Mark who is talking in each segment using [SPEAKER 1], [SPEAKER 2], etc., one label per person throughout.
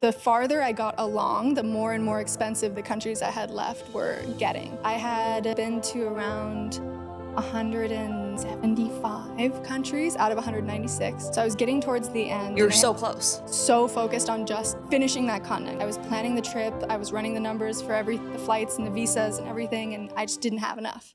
[SPEAKER 1] The farther I got along, the more and more expensive the countries I had left were getting. I had been to around 175 countries out of 196. So I was getting towards the end.
[SPEAKER 2] You're so close.
[SPEAKER 1] So focused on just finishing that continent. I was planning the trip, I was running the numbers for the flights and the visas and everything, and I just didn't have enough.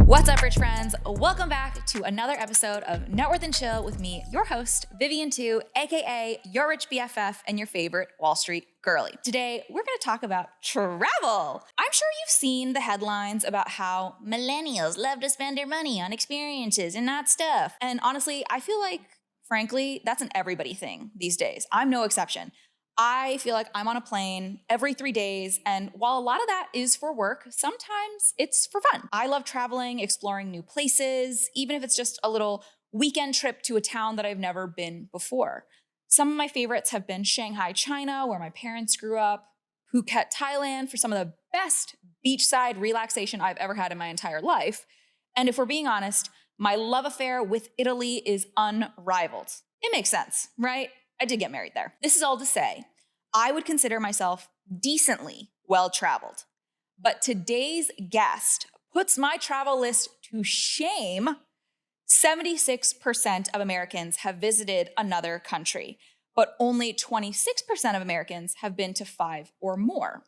[SPEAKER 2] What's up, rich friends? Welcome back to another episode of Networth and Chill with me, your host, Vivian Tu, aka your rich BFF and your favorite Wall Street girly. Today, we're going to talk about travel. I'm sure you've seen the headlines about how millennials love to spend their money on experiences and not stuff. And honestly, I feel like, frankly, that's an everybody thing these days. I'm no exception. I feel like I'm on a plane every 3 days, and while a lot of that is for work, sometimes it's for fun. I love traveling, exploring new places, even if it's just a little weekend trip to a town that I've never been before. Some of my favorites have been Shanghai, China, where my parents grew up, Phuket, Thailand, for some of the best beachside relaxation I've ever had in my entire life. And if we're being honest, my love affair with Italy is unrivaled. It makes sense, right? I did get married there. This is all to say, I would consider myself decently well-traveled. But today's guest puts my travel list to shame. 76% of Americans have visited another country, but only 26% of Americans have been to 5 or more.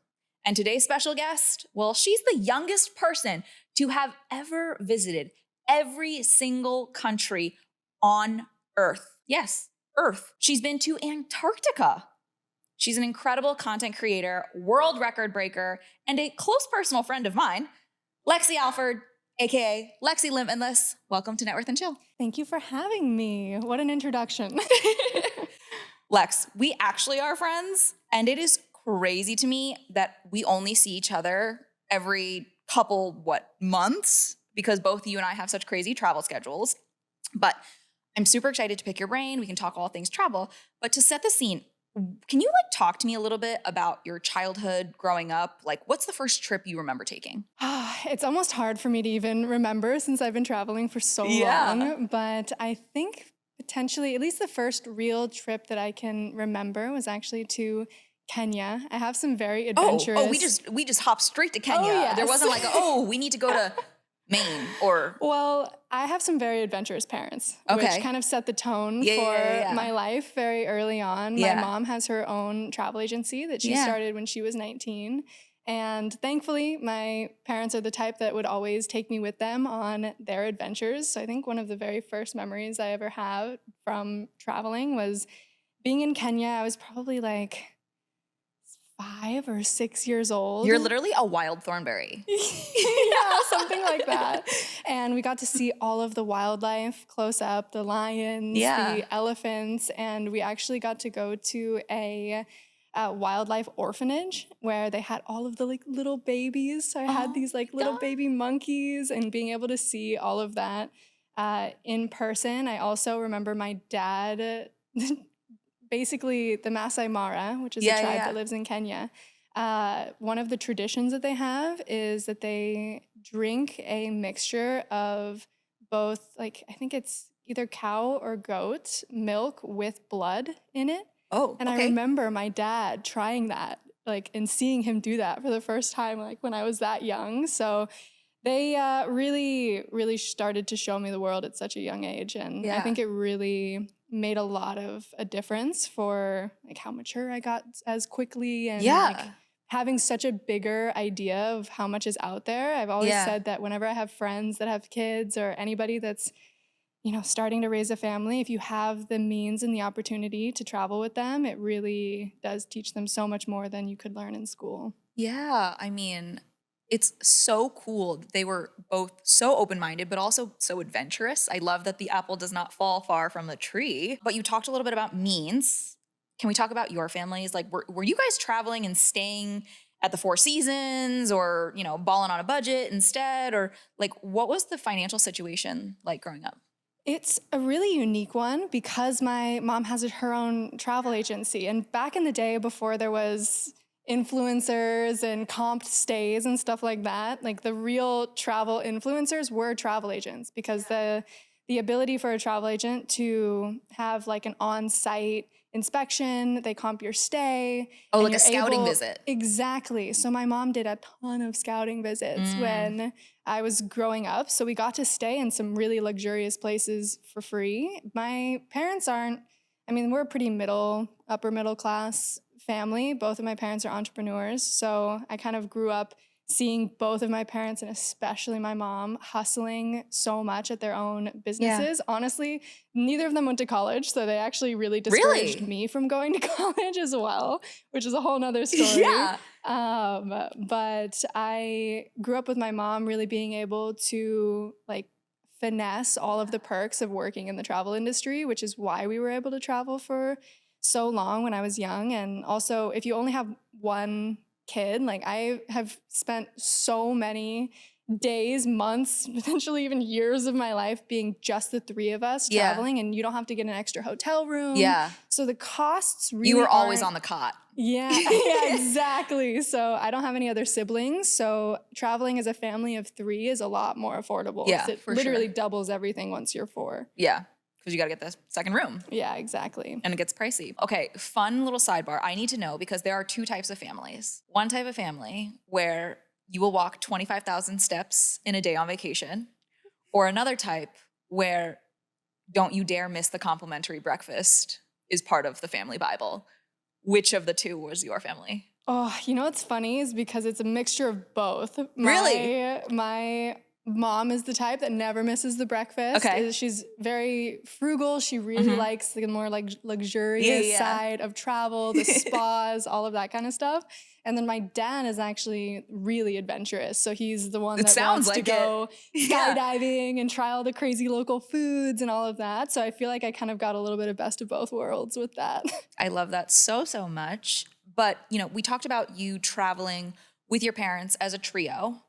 [SPEAKER 2] And today's special guest, well, she's the youngest person to have ever visited every single country on Earth. Yes, Earth. She's been to Antarctica. She's an incredible content creator, world record breaker, and a close personal friend of mine, Lexie Alford, aka Lexie Limitless. Welcome to Networth and Chill.
[SPEAKER 1] Thank you for having me. What an introduction.
[SPEAKER 2] Lex, we actually are friends, and it is crazy to me that we only see each other every couple, months, because both you and I have such crazy travel schedules. But I'm super excited to pick your brain. We can talk all things travel. But to set the scene, can you talk to me a little bit about your childhood growing up? What's the first trip you remember taking?
[SPEAKER 1] It's almost hard for me to even remember since I've been traveling for so long. But I think potentially, at least the first real trip that I can remember was actually to Kenya. I have some very adventurous...
[SPEAKER 2] Oh, we just hopped straight to Kenya.
[SPEAKER 1] Yes.
[SPEAKER 2] There wasn't we need to go to Maine or...
[SPEAKER 1] Well, I have some very adventurous parents, which kind of set the tone for my life very early on. My mom has her own travel agency that she started when she was 19. And thankfully, my parents are the type that would always take me with them on their adventures. So I think one of the very first memories I ever have from traveling was being in Kenya. I was probably 5 or 6 years old.
[SPEAKER 2] You're literally a wild thornberry.
[SPEAKER 1] Yeah, something like that. And we got to see all of the wildlife close up, the lions, the elephants, and we actually got to go to a wildlife orphanage where they had all of the little babies. So I had these little baby monkeys, and being able to see all of that in person. I also remember my dad... Basically, the Masai Mara, which is a tribe that lives in Kenya, one of the traditions that they have is that they drink a mixture of both, I think it's either cow or goat milk with blood in it.
[SPEAKER 2] Oh,
[SPEAKER 1] and I remember my dad trying that, and seeing him do that for the first time, when I was that young. So they really, really started to show me the world at such a young age. And I think it really made a lot of a difference for how mature I got as quickly and having such a bigger idea of how much is out there. I've always said that whenever I have friends that have kids or anybody that's, starting to raise a family, if you have the means and the opportunity to travel with them, it really does teach them so much more than you could learn in school.
[SPEAKER 2] Yeah, I mean, it's so cool. They were both so open-minded, but also so adventurous. I love that the apple does not fall far from the tree. But you talked a little bit about means. Can we talk about your families? Were you guys traveling and staying at the Four Seasons or, balling on a budget instead? Or what was the financial situation like growing up?
[SPEAKER 1] It's a really unique one because my mom has her own travel agency. And back in the day before there was influencers and comped stays and stuff like that. Like the real travel influencers were travel agents, because the ability for a travel agent to have like an on-site inspection, they comp your stay.
[SPEAKER 2] Oh, like a scouting visit.
[SPEAKER 1] Exactly. So my mom did a ton of scouting visits when I was growing up. So we got to stay in some really luxurious places for free. My parents aren't, I mean, we're a pretty upper middle class family. Both of my parents are entrepreneurs. So I kind of grew up seeing both of my parents, and especially my mom, hustling so much at their own businesses. Yeah. Honestly, neither of them went to college, so they actually really discouraged me from going to college as well, which is a whole nother story.
[SPEAKER 2] Yeah.
[SPEAKER 1] But I grew up with my mom really being able to like finesse all of the perks of working in the travel industry, which is why we were able to travel for so long when I was young. And also, if you only have one kid, like I have spent so many days, months, potentially even years of my life being just the three of us traveling, and you don't have to get an extra hotel room.
[SPEAKER 2] Yeah.
[SPEAKER 1] So the costs really
[SPEAKER 2] You were always on the cot.
[SPEAKER 1] Yeah, yeah, exactly. So I don't have any other siblings. So traveling as a family of three is a lot more affordable.
[SPEAKER 2] Yeah,
[SPEAKER 1] it literally doubles everything once you're four.
[SPEAKER 2] Yeah. Because you got to get the second room.
[SPEAKER 1] Yeah, exactly.
[SPEAKER 2] And it gets pricey. Okay, fun little sidebar. I need to know, because there are two types of families. One type of family where you will walk 25,000 steps in a day on vacation, or another type where don't you dare miss the complimentary breakfast is part of the family Bible. Which of the two was your family?
[SPEAKER 1] Oh, you know what's funny is because it's a mixture of both.
[SPEAKER 2] Really?
[SPEAKER 1] My mom is the type that never misses the breakfast.
[SPEAKER 2] Okay.
[SPEAKER 1] She's very frugal. She really likes the more like luxurious side of travel, the spas, all of that kind of stuff. And then my dad is actually really adventurous. So he's the one that wants to go skydiving and try all the crazy local foods and all of that. So I feel like I kind of got a little bit of best of both worlds with that.
[SPEAKER 2] I love that so much. But, you know, we talked about you traveling with your parents as a trio.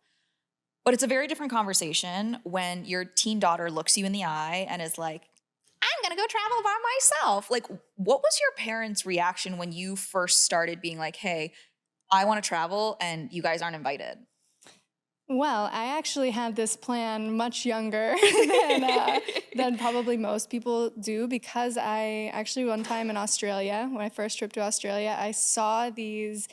[SPEAKER 2] But it's a very different conversation when your teen daughter looks you in the eye and is like, I'm going to go travel by myself. Like, what was your parents' reaction when you first started being like, hey, I want to travel and you guys aren't invited?
[SPEAKER 1] Well, I actually had this plan much younger than probably most people do, because I actually one time in Australia, when I first trip to Australia, I saw these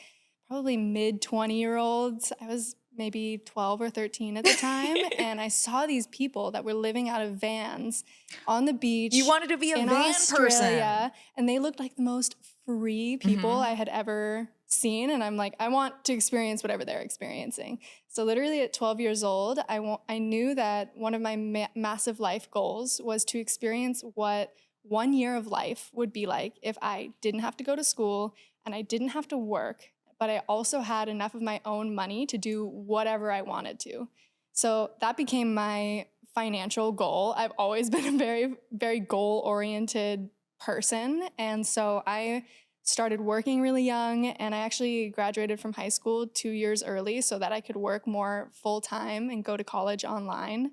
[SPEAKER 1] probably mid-20-year-olds. I was maybe 12 or 13 at the time, and I saw these people that were living out of vans on the beach.
[SPEAKER 2] You wanted to be a van person.
[SPEAKER 1] And they looked like the most free people I had ever seen, and I'm like, I want to experience whatever they're experiencing. So literally at 12 years old, I knew that one of my massive life goals was to experience what 1 year of life would be like if I didn't have to go to school and I didn't have to work, but I also had enough of my own money to do whatever I wanted to. So that became my financial goal. I've always been a very, very goal-oriented person. And so I started working really young, and I actually graduated from high school 2 years early so that I could work more full-time and go to college online.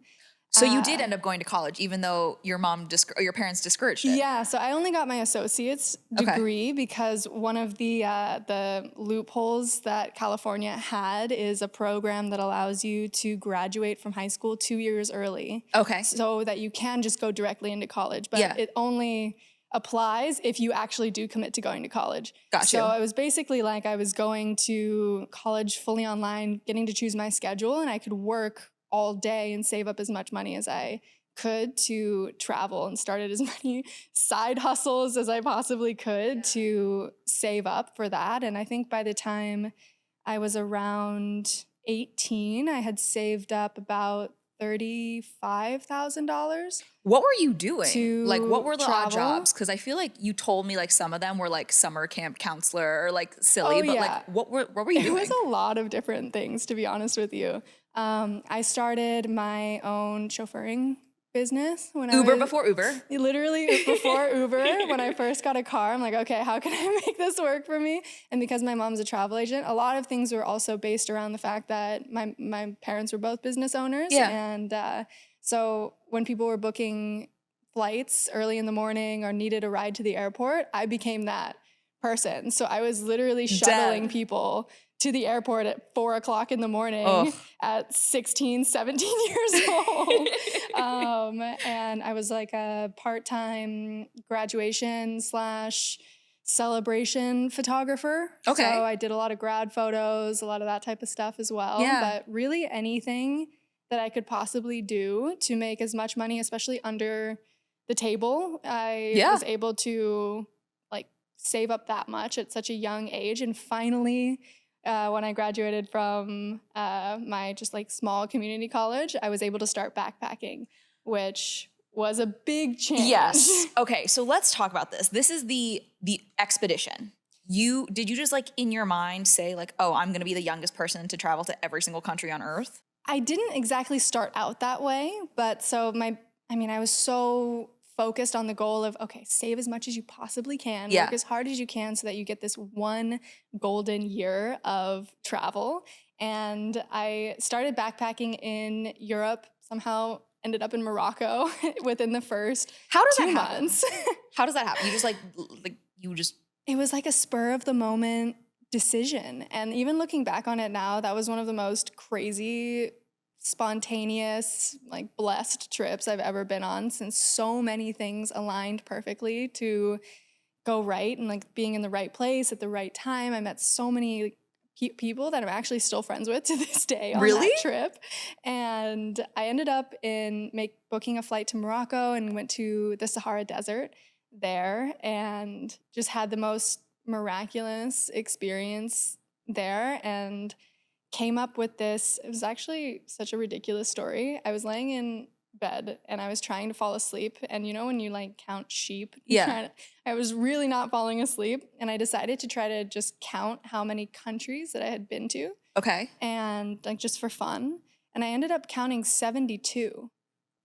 [SPEAKER 2] So you did end up going to college, even though your mom or your parents discouraged it.
[SPEAKER 1] Yeah, so I only got my associate's degree because one of the loopholes that California had is a program that allows you to graduate from high school 2 years early.
[SPEAKER 2] Okay.
[SPEAKER 1] So that you can just go directly into college, but it only applies if you actually do commit to going to college.
[SPEAKER 2] Gotcha.
[SPEAKER 1] So it was basically like I was going to college fully online, getting to choose my schedule, and I could work all day and save up as much money as I could to travel, and started as many side hustles as I possibly could to save up for that. And I think by the time I was around 18, I had saved up about $35,000.
[SPEAKER 2] What were you doing? Like, what were the odd
[SPEAKER 1] travel.
[SPEAKER 2] jobs? Because I feel like you told me like some of them were like summer camp counselor or like silly, but like what were you doing?
[SPEAKER 1] It was a lot of different things, to be honest with you. I started my own chauffeuring business when
[SPEAKER 2] before Uber?
[SPEAKER 1] Literally before Uber. When I first got a car, I'm like, okay, how can I make this work for me? And because my mom's a travel agent, a lot of things were also based around the fact that my parents were both business owners.
[SPEAKER 2] Yeah.
[SPEAKER 1] And so when people were booking flights early in the morning or needed a ride to the airport, I became that person. So I was literally shuttling people to the airport at 4:00 in the morning at 16, 17 years old. And I was like a part-time graduation / celebration photographer.
[SPEAKER 2] Okay.
[SPEAKER 1] So I did a lot of grad photos, a lot of that type of stuff as well.
[SPEAKER 2] Yeah.
[SPEAKER 1] But really anything that I could possibly do to make as much money, especially under the table, I was able to like save up that much at such a young age. And finally, when I graduated from my just like small community college, I was able to start backpacking, which was a big change.
[SPEAKER 2] Yes. Okay, so let's talk about this. This is the expedition. Did you just like in your mind say like, oh, I'm gonna be the youngest person to travel to every single country on earth?
[SPEAKER 1] I didn't exactly start out that way, but so I was so focused on the goal of, okay, save as much as you possibly can, work as hard as you can so that you get this one golden year of travel. And I started backpacking in Europe, somehow ended up in Morocco within the first 2 months.
[SPEAKER 2] How does that happen? You just
[SPEAKER 1] It was like a spur of the moment decision. And even looking back on it now, that was one of the most crazy, spontaneous, like blessed trips I've ever been on, since so many things aligned perfectly to go right, and like being in the right place at the right time. I met so many people that I'm actually still friends with to this day on that trip. And I ended up booking a flight to Morocco and went to the Sahara Desert there and just had the most miraculous experience there, and came up with this. It was actually such a ridiculous story. I was laying in bed and I was trying to fall asleep, and you know when you like count sheep? I was really not falling asleep, and I decided to try to just count how many countries that I had been to.
[SPEAKER 2] Okay.
[SPEAKER 1] And like just for fun. And I ended up counting 72,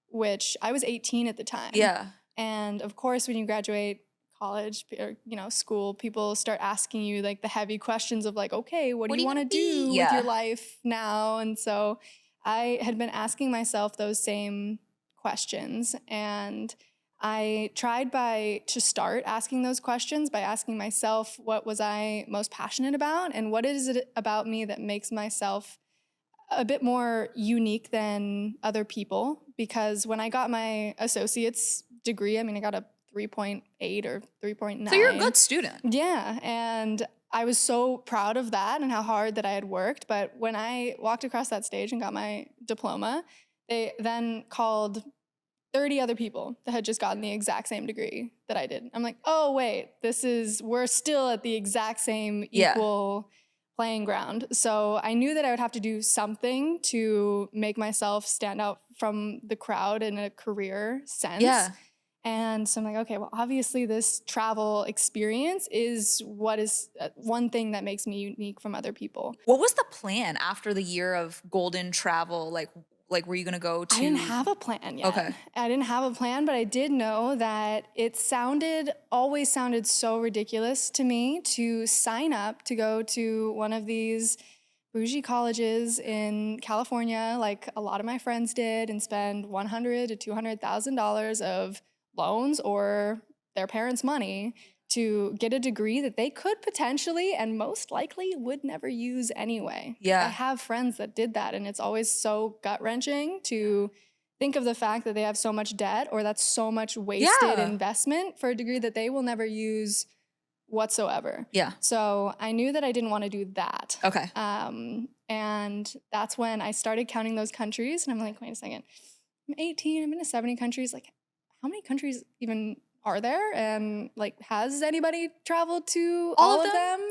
[SPEAKER 1] which I was 18 at the time.
[SPEAKER 2] Yeah.
[SPEAKER 1] And of course, when you graduate college or, school, people start asking you like the heavy questions of like, okay, what do you want to do with your life now? And so I had been asking myself those same questions, and I tried to start asking those questions by asking myself, what was I most passionate about? And what is it about me that makes myself a bit more unique than other people? Because when I got my associate's degree, I got a 3.8 or 3.9.
[SPEAKER 2] So you're a good student.
[SPEAKER 1] Yeah. And I was so proud of that and how hard that I had worked. But when I walked across that stage and got my diploma, they then called 30 other people that had just gotten the exact same degree that I did. I'm like, oh, wait, we're still at the exact same equal playing ground. So I knew that I would have to do something to make myself stand out from the crowd in a career sense.
[SPEAKER 2] Yeah.
[SPEAKER 1] And so I'm like, okay, well, obviously this travel experience is what is one thing that makes me unique from other people.
[SPEAKER 2] What was the plan after the year of golden travel? Like were you going to go to?
[SPEAKER 1] I didn't have a plan yet.
[SPEAKER 2] Okay.
[SPEAKER 1] I didn't have a plan, but I did know that it always sounded so ridiculous to me to sign up to go to one of these bougie colleges in California, like a lot of my friends did, and spend $100,000 to $200,000 of loans or their parents' money to get a degree that they could potentially and most likely would never use anyway.
[SPEAKER 2] Yeah.
[SPEAKER 1] I have friends that did that, and it's always so gut-wrenching to think of the fact that they have so much debt, or that's so much wasted investment for a degree that they will never use whatsoever.
[SPEAKER 2] Yeah.
[SPEAKER 1] So I knew that I didn't want to do that.
[SPEAKER 2] Okay.
[SPEAKER 1] And that's when I started counting those countries, and I'm like, wait a second, I'm 18, I'm in 70 countries, like how many countries even are there? And like, has anybody traveled to all of them?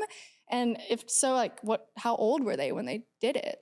[SPEAKER 1] And if so, like how old were they when they did it?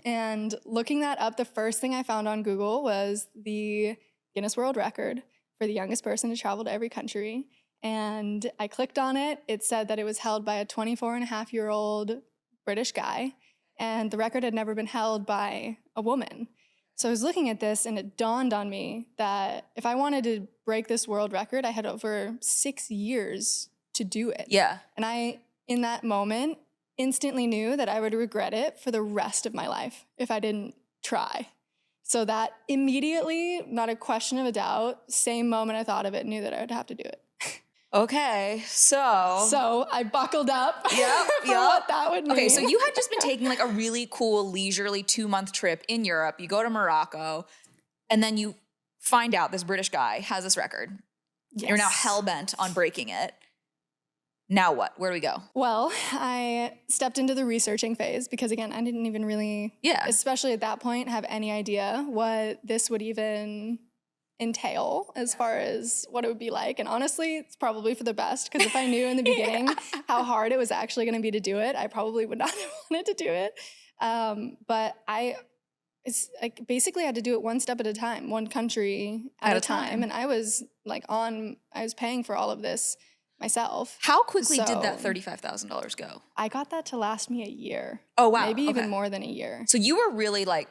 [SPEAKER 1] And looking that up, the first thing I found on Google was the Guinness World Record for the youngest person to travel to every country. And I clicked on it. It said that it was held by a 24-and-a-half-year-old British guy, and the record had never been held by a woman. So I was looking at this, and it dawned on me that if I wanted to break this world record, I had over 6 years to do it.
[SPEAKER 2] Yeah.
[SPEAKER 1] And I, in that moment, instantly knew that I would regret it for the rest of my life if I didn't try. So that immediately, not a question of a doubt, same moment I thought of it, knew that I would have to do it.
[SPEAKER 2] Okay, so.
[SPEAKER 1] So I buckled up
[SPEAKER 2] Yep.
[SPEAKER 1] what that would mean.
[SPEAKER 2] Okay, so you had just been taking like a really cool leisurely 2-month trip in Europe. You go to Morocco, and then you find out this British guy has this record.
[SPEAKER 1] Yes.
[SPEAKER 2] You're now hell-bent on breaking it. Now what? Where do we go?
[SPEAKER 1] Well, I stepped into the researching phase because, again, I didn't even really, especially at that point, have any idea what this would even entail as far as what it would be like. And honestly, it's probably for the best, because if I knew in the beginning how hard it was actually going to be to do it, I probably would not have wanted to do it. But it's like basically I had to do it one step at a time, one country at a time. And I was paying for all of this myself.
[SPEAKER 2] How quickly did that $35,000 go?
[SPEAKER 1] I got that to last me a year.
[SPEAKER 2] Oh, wow.
[SPEAKER 1] Maybe even more than a year.
[SPEAKER 2] So you were really like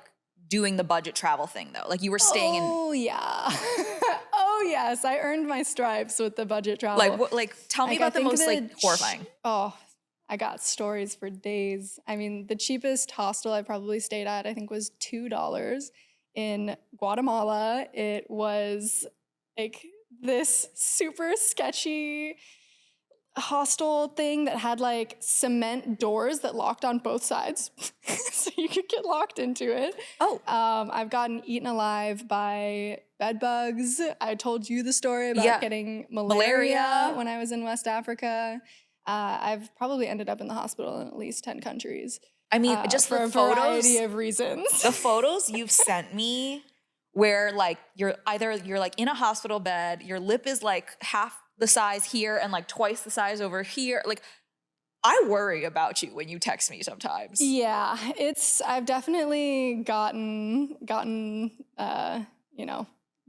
[SPEAKER 2] doing the budget travel thing though. Like you were staying in.
[SPEAKER 1] Oh, yeah. Oh, yes. I earned my stripes with the budget travel.
[SPEAKER 2] Like what, tell me about the most horrifying.
[SPEAKER 1] I got stories for days. I mean, the cheapest hostel I probably stayed at, I think, was $2 in Guatemala. It was like this super sketchy hostel thing that had like cement doors that locked on both sides. So you could get locked into it. Oh. I've gotten eaten alive by bed bugs. I told you the story about getting malaria when I was in West Africa. I've probably ended up in the hospital in at least 10 countries.
[SPEAKER 2] I mean, just
[SPEAKER 1] for a variety of reasons.
[SPEAKER 2] The photos you've sent me where like you're like in a hospital bed, your lip is like half the size here and like twice the size over here. Like I worry about you when you text me sometimes.
[SPEAKER 1] Yeah, I've definitely gotten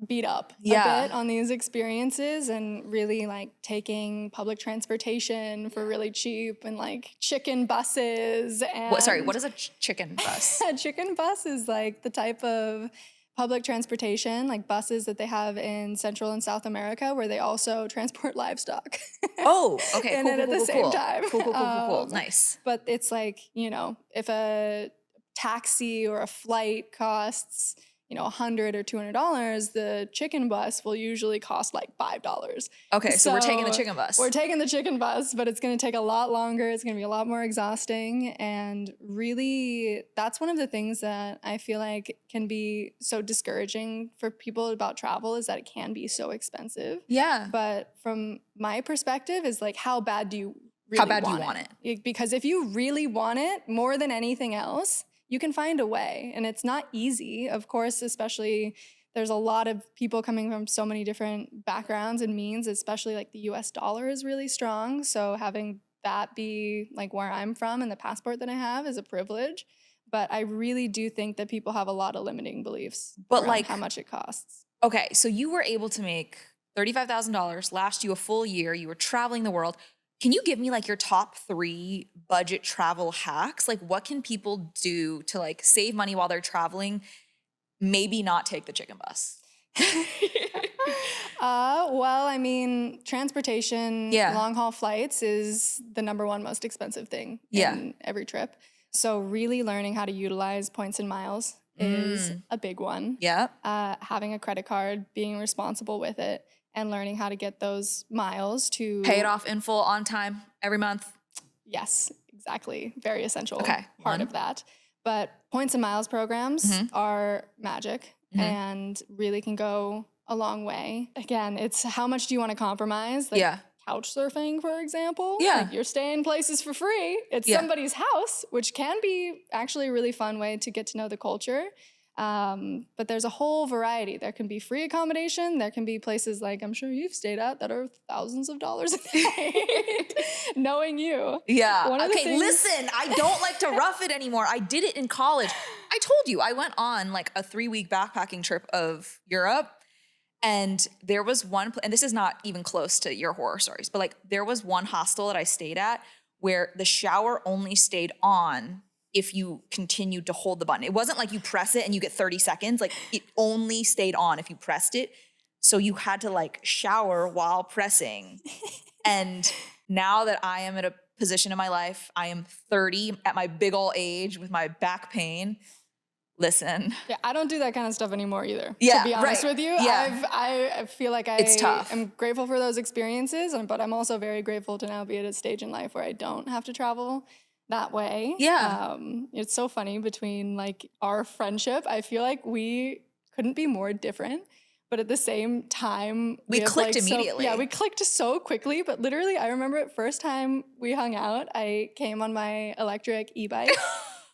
[SPEAKER 1] beat up a bit on these experiences, and really like taking public transportation for really cheap, and like chicken buses. And
[SPEAKER 2] what is a chicken bus?
[SPEAKER 1] A chicken bus is like the type of public transportation, like buses that they have in Central and South America, where they also transport livestock.
[SPEAKER 2] Oh, okay.
[SPEAKER 1] And then at the same time.
[SPEAKER 2] Cool. Nice.
[SPEAKER 1] But it's like, if a taxi or a flight costs, $100 or $200, the chicken bus will usually cost like $5.
[SPEAKER 2] Okay, so we're taking the chicken bus.
[SPEAKER 1] We're taking the chicken bus, but it's going to take a lot longer. It's going to be a lot more exhausting. And really, that's one of the things that I feel like can be so discouraging for people about travel, is that it can be so expensive.
[SPEAKER 2] Yeah.
[SPEAKER 1] But from my perspective is like, how bad do you really want it? Because if you really want it more than anything else, you can find a way. And it's not easy, of course, especially there's a lot of people coming from so many different backgrounds and means, especially like the US dollar is really strong. So having that be like where I'm from and the passport that I have is a privilege. But I really do think that people have a lot of limiting beliefs around like how much it costs.
[SPEAKER 2] Okay, so you were able to make $35,000 last you a full year. You were traveling the world. Can you give me like your top 3 budget travel hacks? Like what can people do to like save money while they're traveling? Maybe not take the chicken bus.
[SPEAKER 1] Well, I mean, transportation, long haul flights is the number one most expensive thing in every trip. So really learning how to utilize points and miles is a big one.
[SPEAKER 2] Yeah.
[SPEAKER 1] Having a credit card, being responsible with it, and learning how to get those miles to
[SPEAKER 2] pay it off in full on time every month.
[SPEAKER 1] Yes, exactly. Very essential
[SPEAKER 2] part
[SPEAKER 1] of that. But points and miles programs are magic and really can go a long way. Again, it's how much do you want to compromise? Like couch surfing, for example.
[SPEAKER 2] Yeah.
[SPEAKER 1] Like you're staying places for free. It's somebody's house, which can be actually a really fun way to get to know the culture. But there's a whole variety. There can be free accommodation. There can be places like I'm sure you've stayed at that are thousands of dollars a night, knowing you.
[SPEAKER 2] Yeah. Okay, listen, I don't like to rough it anymore. I did it in college. I told you, I went on like a 3-week backpacking trip of Europe. And there was one, and this is not even close to your horror stories, but like there was one hostel that I stayed at where the shower only stayed on if you continued to hold the button. It wasn't like you press it and you get 30 seconds. Like it only stayed on if you pressed it. So you had to like shower while pressing. And now that I am at a position in my life, I am 30 at my big old age with my back pain. Listen.
[SPEAKER 1] Yeah, I don't do that kind of stuff anymore either.
[SPEAKER 2] Yeah,
[SPEAKER 1] to be honest with you,
[SPEAKER 2] Yeah.
[SPEAKER 1] I feel like
[SPEAKER 2] It's tough.
[SPEAKER 1] am grateful for those experiences, but I'm also very grateful to now be at a stage in life where I don't have to travel that way.
[SPEAKER 2] Yeah.
[SPEAKER 1] It's so funny between like our friendship. I feel like we couldn't be more different, but at the same time,
[SPEAKER 2] We clicked
[SPEAKER 1] like,
[SPEAKER 2] immediately.
[SPEAKER 1] Yeah, we clicked so quickly. But literally, I remember it first time we hung out, I came on my electric e-bike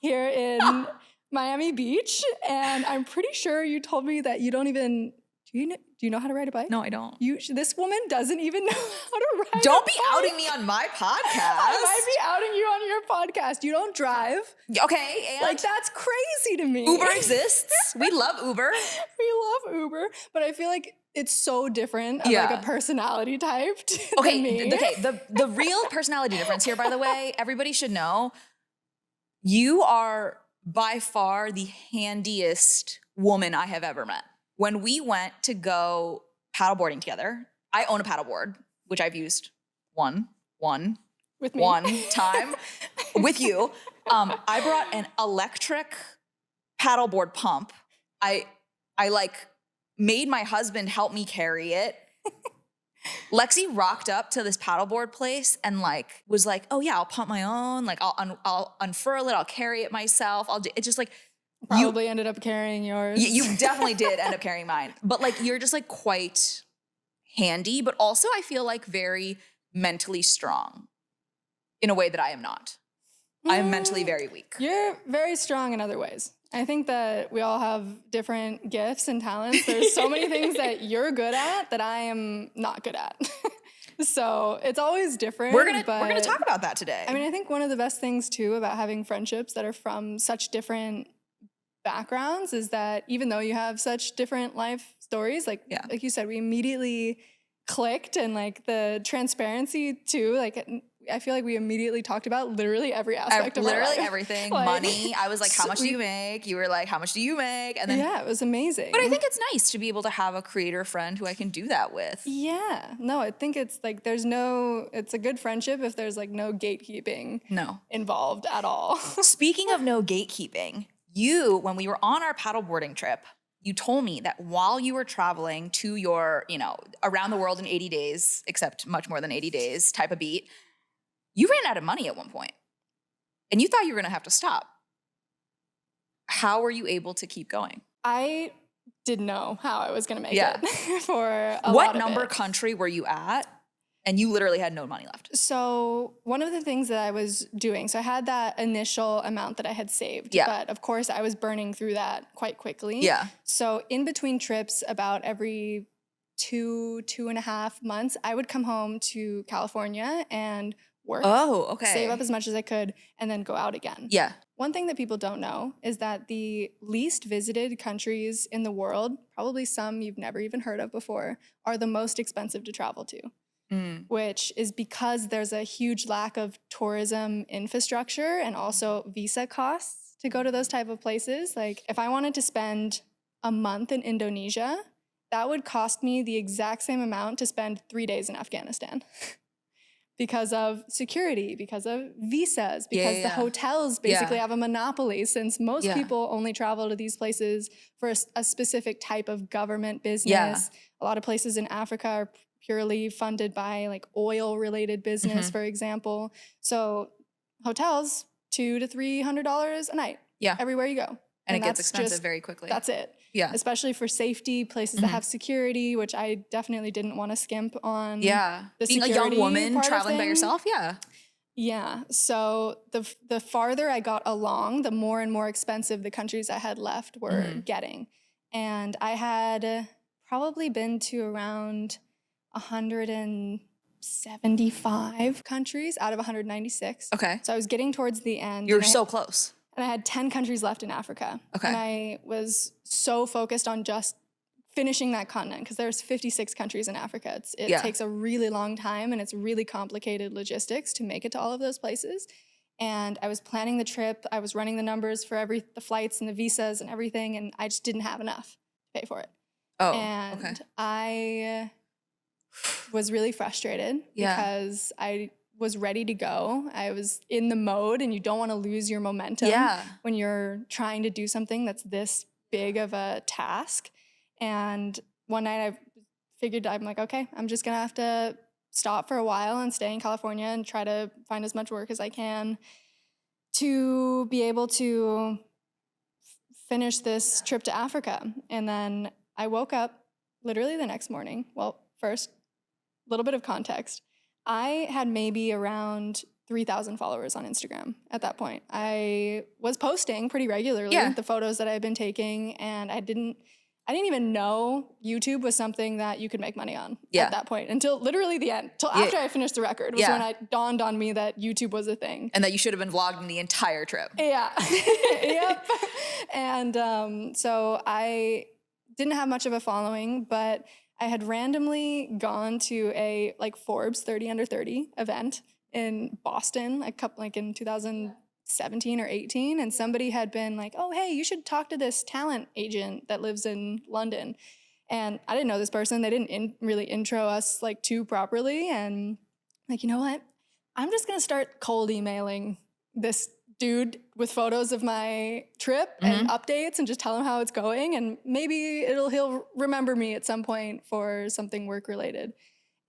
[SPEAKER 1] here in Miami Beach, and I'm pretty sure you told me that you don't even do you know how to ride a bike?
[SPEAKER 2] No, I don't.
[SPEAKER 1] This woman doesn't even know how to ride.
[SPEAKER 2] Don't be outing me on my podcast.
[SPEAKER 1] I might be outing you on your podcast. You don't drive.
[SPEAKER 2] Okay, and
[SPEAKER 1] like that's crazy to me.
[SPEAKER 2] Uber exists. We love Uber.
[SPEAKER 1] We love Uber, but I feel like it's so different of like a personality type than me.
[SPEAKER 2] Okay. The real personality difference here, by the way, everybody should know, you are by far the handiest woman I have ever met. When we went to go paddleboarding together, I own a paddleboard, which I've used one time with you. I brought an electric paddleboard pump. I like made my husband help me carry it. Lexie rocked up to this paddleboard place and like was like, oh yeah, I'll pump my own. Like I'll unfurl it. I'll carry it myself. It's just like
[SPEAKER 1] probably ended up carrying yours.
[SPEAKER 2] You definitely did end up carrying mine. But like you're just like quite handy, but also I feel like very mentally strong in a way that I am not. I am mentally very weak.
[SPEAKER 1] You're very strong in other ways. I think that we all have different gifts and talents. There's so many things that you're good at that I am not good at. So it's always different.
[SPEAKER 2] We're gonna talk about that today.
[SPEAKER 1] I mean, I think one of the best things too about having friendships that are from such different backgrounds is that even though you have such different life stories, like you said, we immediately clicked, and like the transparency too, like I feel like we immediately talked about literally every aspect of our life.
[SPEAKER 2] Literally everything. Like, money. I was like, how much do you make? You were like, how much do you make? And then
[SPEAKER 1] it was amazing.
[SPEAKER 2] But I think it's nice to be able to have a creator friend who I can do that with.
[SPEAKER 1] Yeah. No, I think it's like it's a good friendship if there's like no gatekeeping involved at all.
[SPEAKER 2] Speaking of no gatekeeping, when we were on our paddleboarding trip, you told me that while you were traveling to your, around the world in 80 days, except much more than 80 days type of beat, you ran out of money at one point and you thought you were going to have to stop. How were you able to keep going?
[SPEAKER 1] I didn't know how I was going to make it for a lot of
[SPEAKER 2] What number country were you at? And you literally had no money left.
[SPEAKER 1] So one of the things that I was doing, so I had that initial amount that I had saved, but of course I was burning through that quite quickly.
[SPEAKER 2] Yeah.
[SPEAKER 1] So in between trips, about every 2.5 months, I would come home to California and work.
[SPEAKER 2] Oh, okay.
[SPEAKER 1] Save up as much as I could and then go out again.
[SPEAKER 2] Yeah.
[SPEAKER 1] One thing that people don't know is that the least visited countries in the world, probably some you've never even heard of before, are the most expensive to travel to. Which is because there's a huge lack of tourism infrastructure and also visa costs to go to those type of places. Like if I wanted to spend a month in Indonesia, that would cost me the exact same amount to spend 3 days in Afghanistan. Because of security, because of visas, because the hotels basically have a monopoly, since most people only travel to these places for a specific type of government business. A lot of places in Africa are purely funded by like oil-related business, for example. So hotels, $200 to $300 a night. Yeah, everywhere you go,
[SPEAKER 2] and it gets expensive very quickly.
[SPEAKER 1] That's it. Yeah, especially for safety, places that have security, which I definitely didn't want to skimp on. Yeah, being a young woman traveling by yourself. Yeah. So the farther I got along, the more and more expensive the countries I had left were getting, and I had probably been to around 175 countries out of 196. Okay. So I was getting towards the end.
[SPEAKER 2] You're so close.
[SPEAKER 1] And I had 10 countries left in Africa. Okay. And I was so focused on just finishing that continent because there's 56 countries in Africa. It takes a really long time and it's really complicated logistics to make it to all of those places. And I was planning the trip. I was running the numbers for the flights and the visas and everything, and I just didn't have enough to pay for it. Oh, and I was really frustrated because I was ready to go. I was in the mode, and you don't want to lose your momentum when you're trying to do something that's this big of a task. And one night I figured, I'm like, okay, I'm just gonna have to stop for a while and stay in California and try to find as much work as I can to be able to finish this trip to Africa. And then I woke up literally the next morning. Well, first, a little bit of context. I had maybe around 3,000 followers on Instagram at that point. I was posting pretty regularly the photos that I had been taking, and I didn't even know YouTube was something that you could make money on at that point until literally the end, till after I finished the record was when it dawned on me that YouTube was a thing.
[SPEAKER 2] And that you should have been vlogging the entire trip.
[SPEAKER 1] Yeah. Yep. And so I didn't have much of a following, but I had randomly gone to a Forbes 30 under 30 event in Boston, in 2017 or 18, and somebody had been like, oh, hey, you should talk to this talent agent that lives in London. And I didn't know this person. They didn't really intro us too properly. And you know what? I'm just going to start cold emailing this dude with photos of my trip and updates and just tell him how it's going. And maybe he'll remember me at some point for something work related.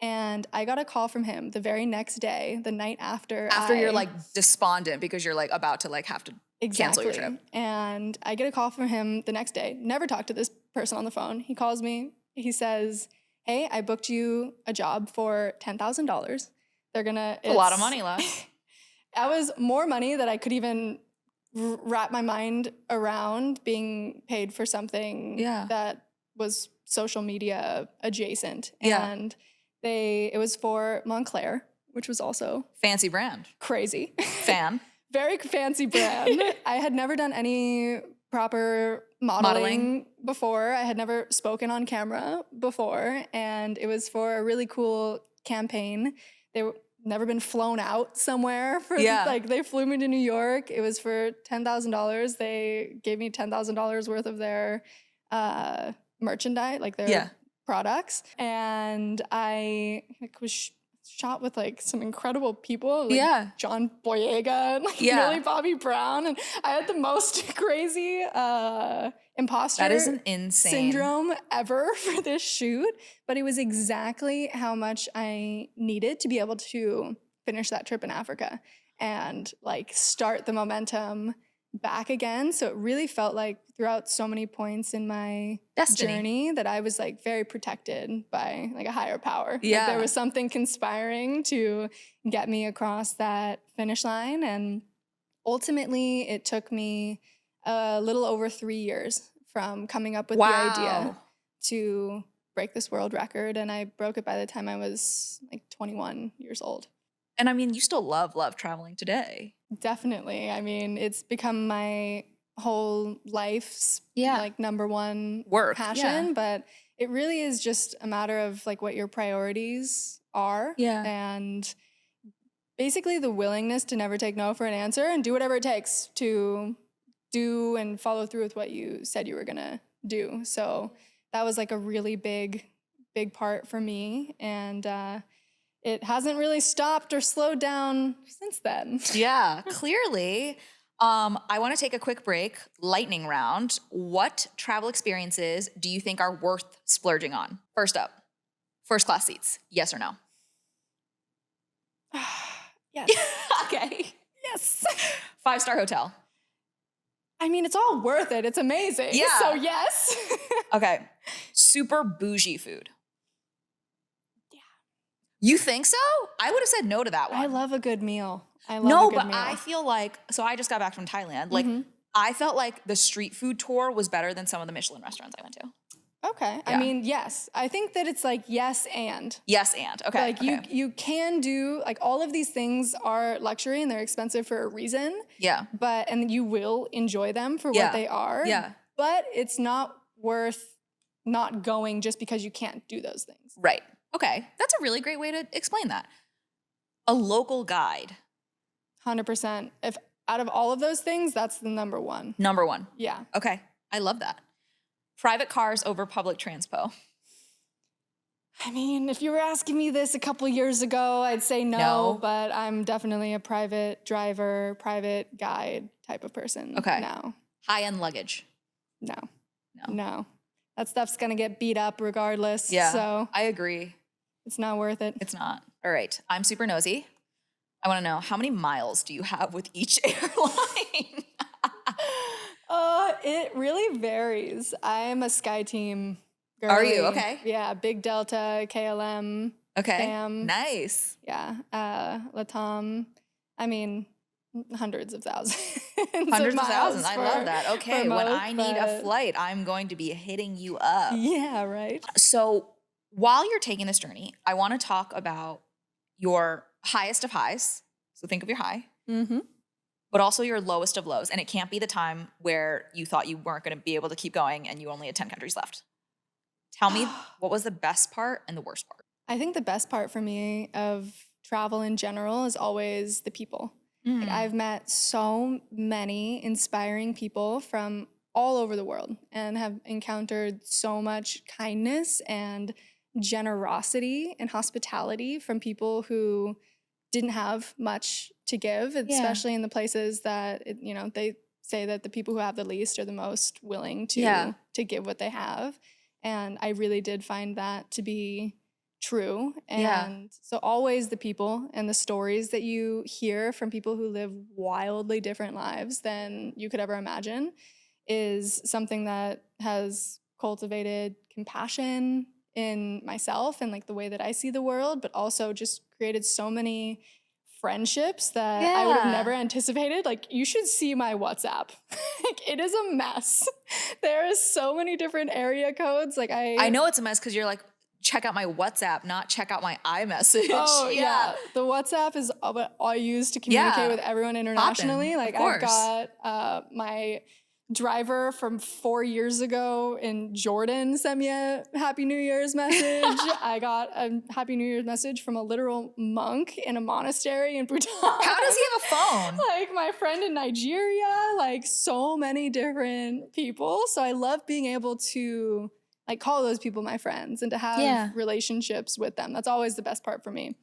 [SPEAKER 1] And I got a call from him the very next day, the night after.
[SPEAKER 2] After you're despondent because you're about to have to cancel your trip.
[SPEAKER 1] And I get a call from him the next day. Never talked to this person on the phone. He calls me. He says, hey, I booked you a job for $10,000. A
[SPEAKER 2] lot of money left.
[SPEAKER 1] That was more money that I could even wrap my mind around being paid for something that was social media adjacent. And it was for Moncler, which was also
[SPEAKER 2] fancy brand.
[SPEAKER 1] Crazy.
[SPEAKER 2] Fan.
[SPEAKER 1] Very fancy brand. I had never done any proper modeling before. I had never spoken on camera before. And it was for a really cool campaign. They never been flown out somewhere for they flew me to New York. It was for $10,000. They gave me $10,000 worth of their merchandise, their products. And I was shot with some incredible people, John Boyega and Millie Bobby Brown. And I had the most crazy imposter syndrome ever for this shoot. But it was exactly how much I needed to be able to finish that trip in Africa and start the momentum back again. So it really felt like throughout so many points in my journey that I was very protected by a higher power. There was something conspiring to get me across that finish line. And ultimately it took me a little over 3 years from coming up with the idea to break this world record. And I broke it by the time I was 21 years old.
[SPEAKER 2] And I mean, you still love traveling today.
[SPEAKER 1] Definitely. I mean, it's become my whole life's number one passion, but it really is just a matter of what your priorities are. And basically the willingness to never take no for an answer and do whatever it takes to do and follow through with what you said you were going to do. So that was a really big part for me. And, it hasn't really stopped or slowed down since then. Yeah,
[SPEAKER 2] clearly. I want to take a quick break. Lightning round. What travel experiences do you think are worth splurging on? First up, first class seats. Yes or no?
[SPEAKER 1] Yes.
[SPEAKER 2] Okay.
[SPEAKER 1] Yes.
[SPEAKER 2] 5-star hotel.
[SPEAKER 1] I mean, it's all worth it. It's amazing.
[SPEAKER 2] Yeah.
[SPEAKER 1] So yes.
[SPEAKER 2] Okay. Super bougie food. You think so? I would have said no to that one.
[SPEAKER 1] I love a good meal. Meal.
[SPEAKER 2] I feel so I just got back from Thailand. I felt like the street food tour was better than some of the Michelin restaurants I went to.
[SPEAKER 1] Okay. Yeah. I mean, yes. I think that it's yes and.
[SPEAKER 2] Yes and. Okay.
[SPEAKER 1] You can do, all of these things are luxury and they're expensive for a reason.
[SPEAKER 2] Yeah.
[SPEAKER 1] And you will enjoy them for what they are.
[SPEAKER 2] Yeah.
[SPEAKER 1] But it's not worth not going just because you can't do those things.
[SPEAKER 2] Right. Okay, that's a really great way to explain that. A local guide.
[SPEAKER 1] 100%. If out of all of those things, that's the number one.
[SPEAKER 2] Number one.
[SPEAKER 1] Yeah.
[SPEAKER 2] Okay, I love that. Private cars over public transpo.
[SPEAKER 1] I mean, if you were asking me this a couple years ago, I'd say no, but I'm definitely a private driver, private guide type of person now.
[SPEAKER 2] High-end luggage?
[SPEAKER 1] No. That stuff's going to get beat up regardless.
[SPEAKER 2] Yeah,
[SPEAKER 1] so
[SPEAKER 2] I agree.
[SPEAKER 1] It's not worth it.
[SPEAKER 2] It's not. All right. I'm super nosy. I want to know, how many miles do you have with each airline?
[SPEAKER 1] It really varies. I'm a SkyTeam girl.
[SPEAKER 2] Are you? Okay.
[SPEAKER 1] Yeah, Big Delta, KLM.
[SPEAKER 2] Okay.
[SPEAKER 1] Fam.
[SPEAKER 2] Nice.
[SPEAKER 1] Yeah. Latam. I mean, hundreds of thousands.
[SPEAKER 2] Hundreds of thousands. I love that. Okay. When I need a flight, I'm going to be hitting you up.
[SPEAKER 1] Yeah, right.
[SPEAKER 2] So while you're taking this journey, I want to talk about your highest of highs. So think of your high.
[SPEAKER 1] Mm-hmm.
[SPEAKER 2] But also your lowest of lows. And it can't be the time where you thought you weren't going to be able to keep going and you only had 10 countries left. Tell me, what was the best part and the worst part?
[SPEAKER 1] I think the best part for me of travel in general is always the people. Like, I've met so many inspiring people from all over the world and have encountered so much kindness and generosity and hospitality from people who didn't have much to give, especially in the places that, they say that the people who have the least are the most willing to give what they have. And I really did find that to be true. And so always the people and the stories that you hear from people who live wildly different lives than you could ever imagine is something that has cultivated compassion in myself and like the way that I see the world, but also just created so many friendships that I would have never anticipated. Like, you should see my WhatsApp. Like, it is a mess. There is so many different area codes. Like,
[SPEAKER 2] I know it's a mess because you're like, check out my WhatsApp, not check out my iMessage.
[SPEAKER 1] Oh, yeah. The WhatsApp is what I use to communicate with everyone internationally. Like, I've got my driver from 4 years ago in Jordan sent me a Happy New Year's message. I got a Happy New Year's message from a literal monk in a monastery in Bhutan.
[SPEAKER 2] How does he have a phone?
[SPEAKER 1] Like, my friend in Nigeria, like, so many different people. So I love being able to like call those people my friends and to have relationships with them. That's always the best part for me.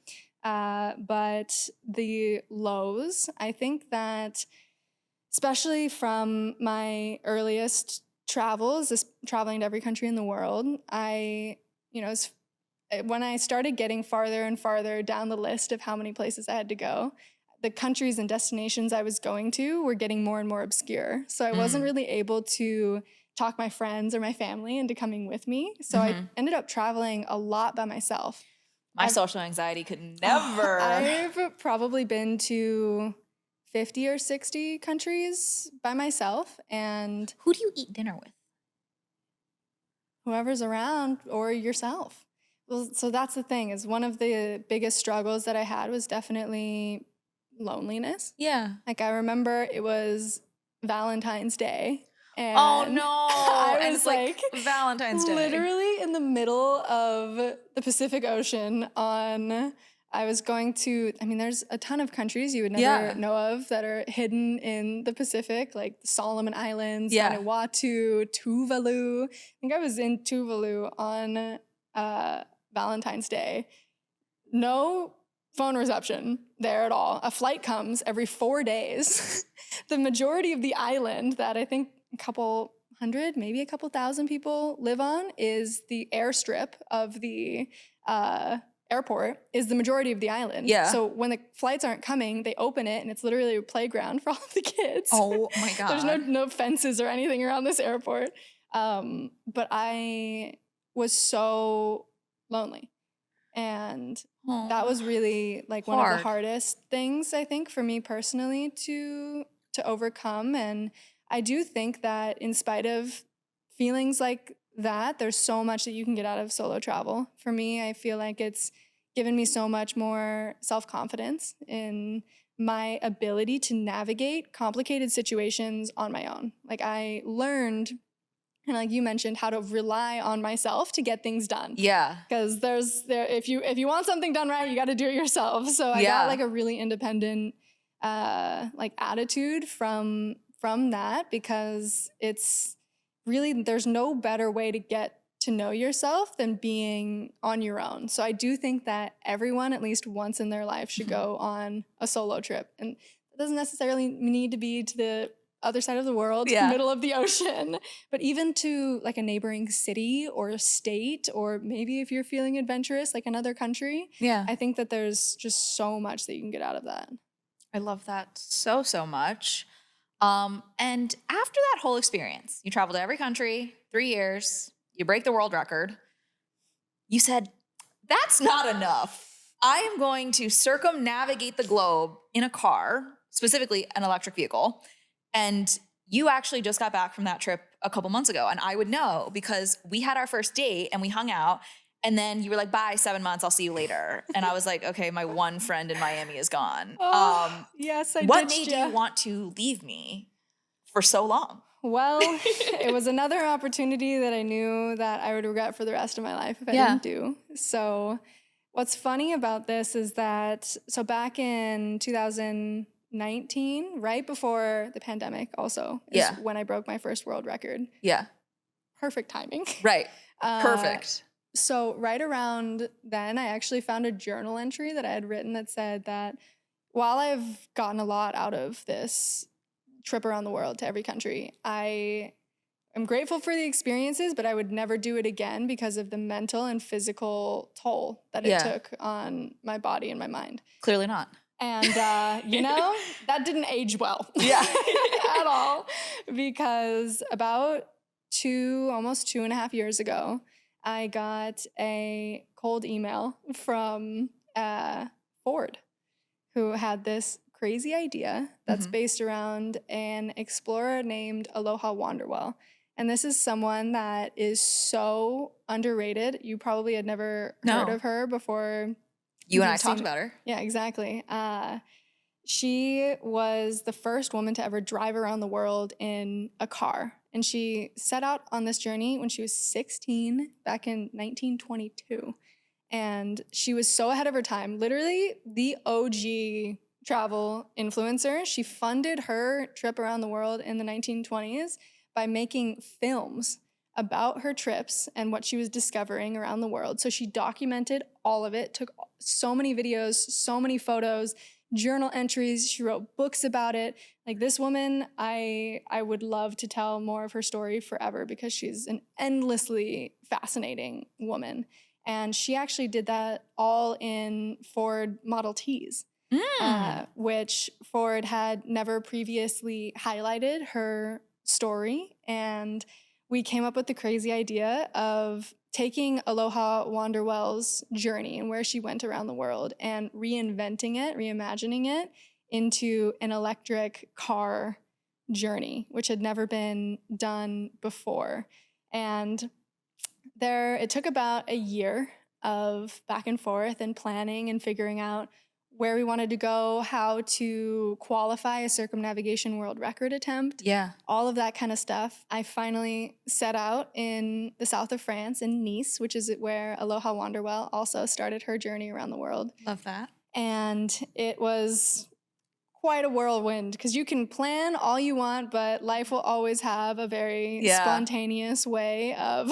[SPEAKER 1] But the lows, I think that especially from my earliest travels, traveling to every country in the world, when I started getting farther and farther down the list of how many places I had to go, the countries and destinations I was going to were getting more and more obscure. So I wasn't really able to talk my friends or my family into coming with me. So I ended up traveling a lot by myself.
[SPEAKER 2] My social anxiety could never.
[SPEAKER 1] I've probably been to 50 or 60 countries by myself. And
[SPEAKER 2] who do you eat dinner with?
[SPEAKER 1] Whoever's around or yourself. Well, so that's the thing, is one of the biggest struggles that I had was definitely loneliness.
[SPEAKER 2] Yeah.
[SPEAKER 1] Like, I remember it was Valentine's Day. And
[SPEAKER 2] oh no!
[SPEAKER 1] I was
[SPEAKER 2] like Valentine's Day,
[SPEAKER 1] literally in the middle of the Pacific Ocean. I was going to. I mean, there's a ton of countries you would never know of that are hidden in the Pacific, like the Solomon Islands, Vanuatu, Tuvalu. I think I was in Tuvalu on Valentine's Day. No phone reception there at all. A flight comes every 4 days. The majority of the island that I think a couple hundred, maybe a couple thousand people live on is the airstrip of the airport is the majority of the island.
[SPEAKER 2] Yeah.
[SPEAKER 1] So when the flights aren't coming, they open it and it's literally a playground for all of the kids.
[SPEAKER 2] Oh my God.
[SPEAKER 1] There's no fences or anything around this airport. But I was so lonely. And that was really like one of the hardest things, I think, for me personally to overcome. And I do think that in spite of feelings like that, there's so much that you can get out of solo travel. For me, I feel like it's given me so much more self-confidence in my ability to navigate complicated situations on my own. Like, I learned, and like you mentioned, how to rely on myself to get things done. Yeah. Because if you want something done right, you got to do it yourself. So I got like a really independent like attitude from that, because it's really, there's no better way to get to know yourself than being on your own. So I do think that everyone at least once in their life should go on a solo trip. And it doesn't necessarily need to be to the other side of the world, middle of the ocean, but even to like a neighboring city or a state, or maybe if you're feeling adventurous, like another country.
[SPEAKER 2] Yeah.
[SPEAKER 1] I think that there's just so much that you can get out of that.
[SPEAKER 2] I love that so much. And after that whole experience, you traveled to every country, 3 years, you break the world record. You said, that's not enough. I am going to circumnavigate the globe in a car, specifically an electric vehicle. And you actually just got back from that trip a couple months ago. And I would know because we had our first date and we hung out. And then you were like, bye, 7 months, I'll see you later. And I was like, okay, my one friend in Miami is gone.
[SPEAKER 1] Yes, I did.
[SPEAKER 2] What made you want to leave me for so long?
[SPEAKER 1] Well, it was another opportunity that I knew that I would regret for the rest of my life if I didn't do. So what's funny about this is that, so back in 2019, right before the pandemic also, is when I broke my first world record. Yeah. Perfect timing.
[SPEAKER 2] Right. Perfect.
[SPEAKER 1] So right around then, I actually found a journal entry that I had written that said that while I've gotten a lot out of this trip around the world to every country, I am grateful for the experiences, but I would never do it again because of the mental and physical toll that it took on my body and my mind.
[SPEAKER 2] Clearly not.
[SPEAKER 1] And, you know, that didn't age well at all, because about almost 2.5 years ago, I got a cold email from Ford, who had this crazy idea that's based around an explorer named Aloha Wanderwell. And this is someone that is so underrated. You probably had never heard of her before.
[SPEAKER 2] You and I talked about her.
[SPEAKER 1] Yeah, exactly. She was the first woman to ever drive around the world in a car. And she set out on this journey when she was 16 back in 1922. And she was so ahead of her time. Literally the OG travel influencer. She funded her trip around the world in the 1920s by making films about her trips and what she was discovering around the world. So she documented all of it, took so many videos, so many photos, journal entries. She wrote books about it. Like, this woman, I would love to tell more of her story forever because she's an endlessly fascinating woman. And she actually did that all in Ford Model Ts, which Ford had never previously highlighted her story. And we came up with the crazy idea of taking Aloha Wanderwell's journey and where she went around the world and reinventing it, reimagining it into an electric car journey, which had never been done before. And it took about a year of back and forth and planning and figuring out where we wanted to go, how to qualify a circumnavigation world record attempt. Yeah. All of that kind of stuff. I finally set out in the south of France in Nice, which is where Aloha Wanderwell also started her journey around the world.
[SPEAKER 2] Love that.
[SPEAKER 1] And it was quite a whirlwind because you can plan all you want, but life will always have a very spontaneous way of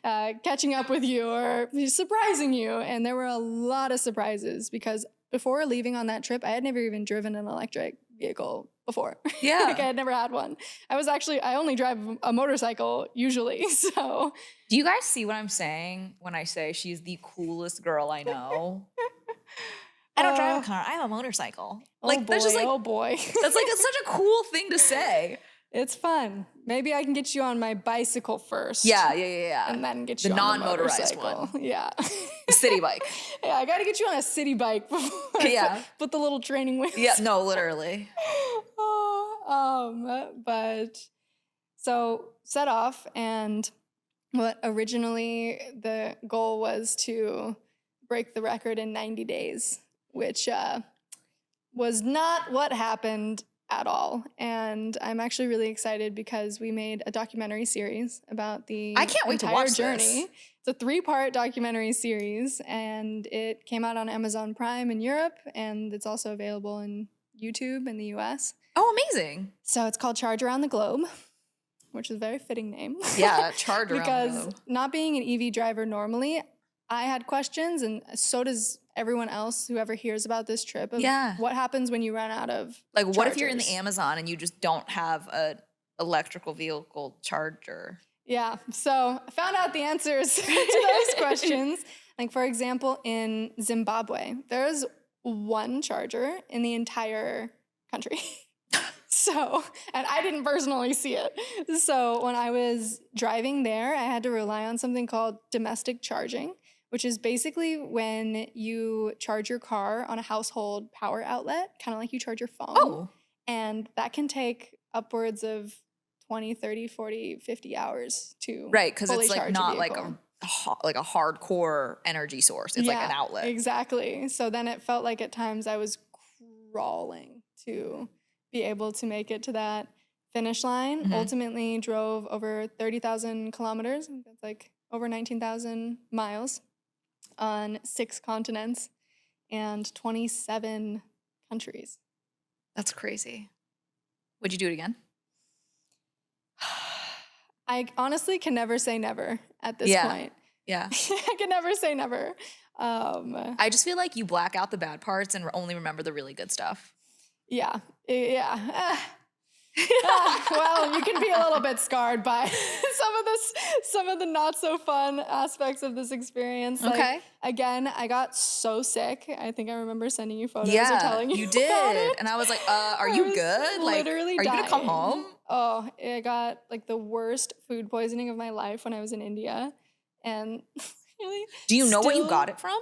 [SPEAKER 1] catching up with you or surprising you. And there were a lot of surprises because before leaving on that trip, I had never even driven an electric vehicle before. Yeah. Like, I had never had one. I only drive a motorcycle usually. So
[SPEAKER 2] do you guys see what I'm saying when I say she's the coolest girl I know? I don't drive a car. I have a motorcycle. Like, that's just like,
[SPEAKER 1] oh boy.
[SPEAKER 2] That's like such a cool thing to say.
[SPEAKER 1] It's fun. Maybe I can get you on my bicycle first.
[SPEAKER 2] Yeah.
[SPEAKER 1] And then get you on
[SPEAKER 2] non-motorized
[SPEAKER 1] the motorcycle.
[SPEAKER 2] one.
[SPEAKER 1] Yeah.
[SPEAKER 2] The city bike.
[SPEAKER 1] Yeah, I got to get you on a city bike before I put the little training wheels.
[SPEAKER 2] Yeah, no, literally.
[SPEAKER 1] But so set off, and what originally the goal was to break the record in 90 days, which was not what happened at all. And I'm actually really excited because we made a documentary series about the
[SPEAKER 2] I can't wait to watch
[SPEAKER 1] journey.
[SPEAKER 2] This.
[SPEAKER 1] It's a 3-part documentary series, and it came out on Amazon Prime in Europe, and it's also available on YouTube in the US.
[SPEAKER 2] Oh, amazing.
[SPEAKER 1] So it's called Charge Around the Globe. which is a very fitting name.
[SPEAKER 2] Yeah, charge around
[SPEAKER 1] because
[SPEAKER 2] the globe.
[SPEAKER 1] Not being an EV driver normally, I had questions, and so does everyone else who ever hears about this trip of what happens when you run out of
[SPEAKER 2] like
[SPEAKER 1] chargers.
[SPEAKER 2] What if you're in the Amazon and you just don't have a electrical vehicle charger?
[SPEAKER 1] Yeah, so I found out the answers to those questions. Like, for example, in Zimbabwe, there's one charger in the entire country. So, and I didn't personally see it. So when I was driving there, I had to rely on something called domestic charging, which is basically when you charge your car on a household power outlet, kind of like you charge your phone.
[SPEAKER 2] Oh.
[SPEAKER 1] And that can take upwards of 20, 30, 40, 50 hours to
[SPEAKER 2] Right, because it's
[SPEAKER 1] fully
[SPEAKER 2] like
[SPEAKER 1] charge
[SPEAKER 2] not
[SPEAKER 1] a
[SPEAKER 2] like
[SPEAKER 1] vehicle.
[SPEAKER 2] a hardcore energy source. It's like an outlet.
[SPEAKER 1] Exactly. So then it felt like at times I was crawling to be able to make it to that finish line. Ultimately drove over 30,000 kilometers. That's like over 19,000 miles on 6 continents and 27 countries.
[SPEAKER 2] That's crazy. Would you do it again?
[SPEAKER 1] I honestly can never say never at this point.
[SPEAKER 2] Yeah.
[SPEAKER 1] I can never say never.
[SPEAKER 2] I just feel like you black out the bad parts and only remember the really good stuff.
[SPEAKER 1] Yeah. Well, you can be a little bit scarred by some of the not so fun aspects of this experience. Like,
[SPEAKER 2] Okay.
[SPEAKER 1] Again, I got so sick. I think I remember sending you photos or telling you
[SPEAKER 2] did.
[SPEAKER 1] about it.
[SPEAKER 2] And I was like, are you good? Like,
[SPEAKER 1] Literally
[SPEAKER 2] are you gonna come
[SPEAKER 1] dying.
[SPEAKER 2] home?
[SPEAKER 1] Oh, I got like the worst food poisoning of my life when I was in India. And really,
[SPEAKER 2] do you know what you got it from?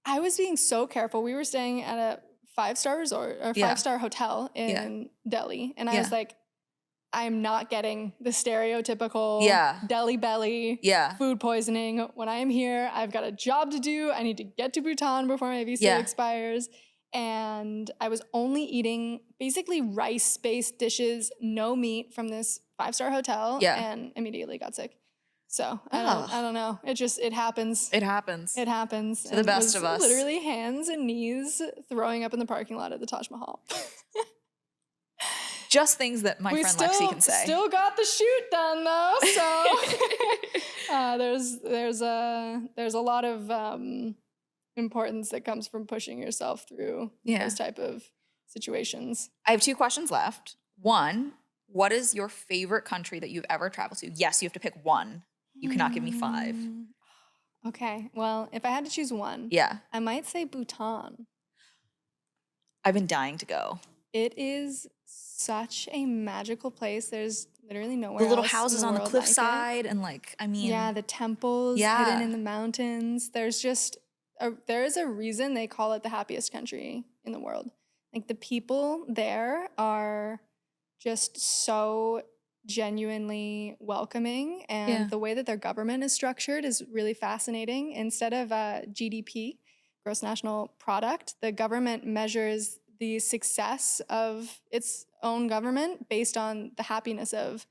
[SPEAKER 1] I was being so careful. We were staying at a 5-star resort or 5-star hotel in Delhi. And I was like, I'm not getting the stereotypical Delhi belly food poisoning. When I am here, I've got a job to do. I need to get to Bhutan before my visa expires. And I was only eating basically rice-based dishes, no meat from this 5-star hotel and immediately got sick. So I don't know. It happens.
[SPEAKER 2] It happens.
[SPEAKER 1] It happens.
[SPEAKER 2] To the best of us.
[SPEAKER 1] Literally hands and knees throwing up in the parking lot at the Taj Mahal.
[SPEAKER 2] Just things that my friend Lexie can say.
[SPEAKER 1] Still got the shoot done though. So there's a lot of importance that comes from pushing yourself through those type of situations.
[SPEAKER 2] I have 2 questions left. 1, what is your favorite country that you've ever traveled to? Yes, you have to pick 1. You cannot give me 5.
[SPEAKER 1] Okay. Well, if I had to choose 1, I might say Bhutan.
[SPEAKER 2] I've been dying to go.
[SPEAKER 1] It is such a magical place. There's literally nowhere
[SPEAKER 2] the little
[SPEAKER 1] else
[SPEAKER 2] houses
[SPEAKER 1] in the
[SPEAKER 2] on the
[SPEAKER 1] world
[SPEAKER 2] cliffside
[SPEAKER 1] like
[SPEAKER 2] and like, I mean.
[SPEAKER 1] Yeah, the temples hidden in the mountains. There's just, there is a reason they call it the happiest country in the world. Like the people there are just so genuinely welcoming, and the way that their government is structured is really fascinating. Instead of GDP, gross national product, the government measures the success of its own government based on the happiness of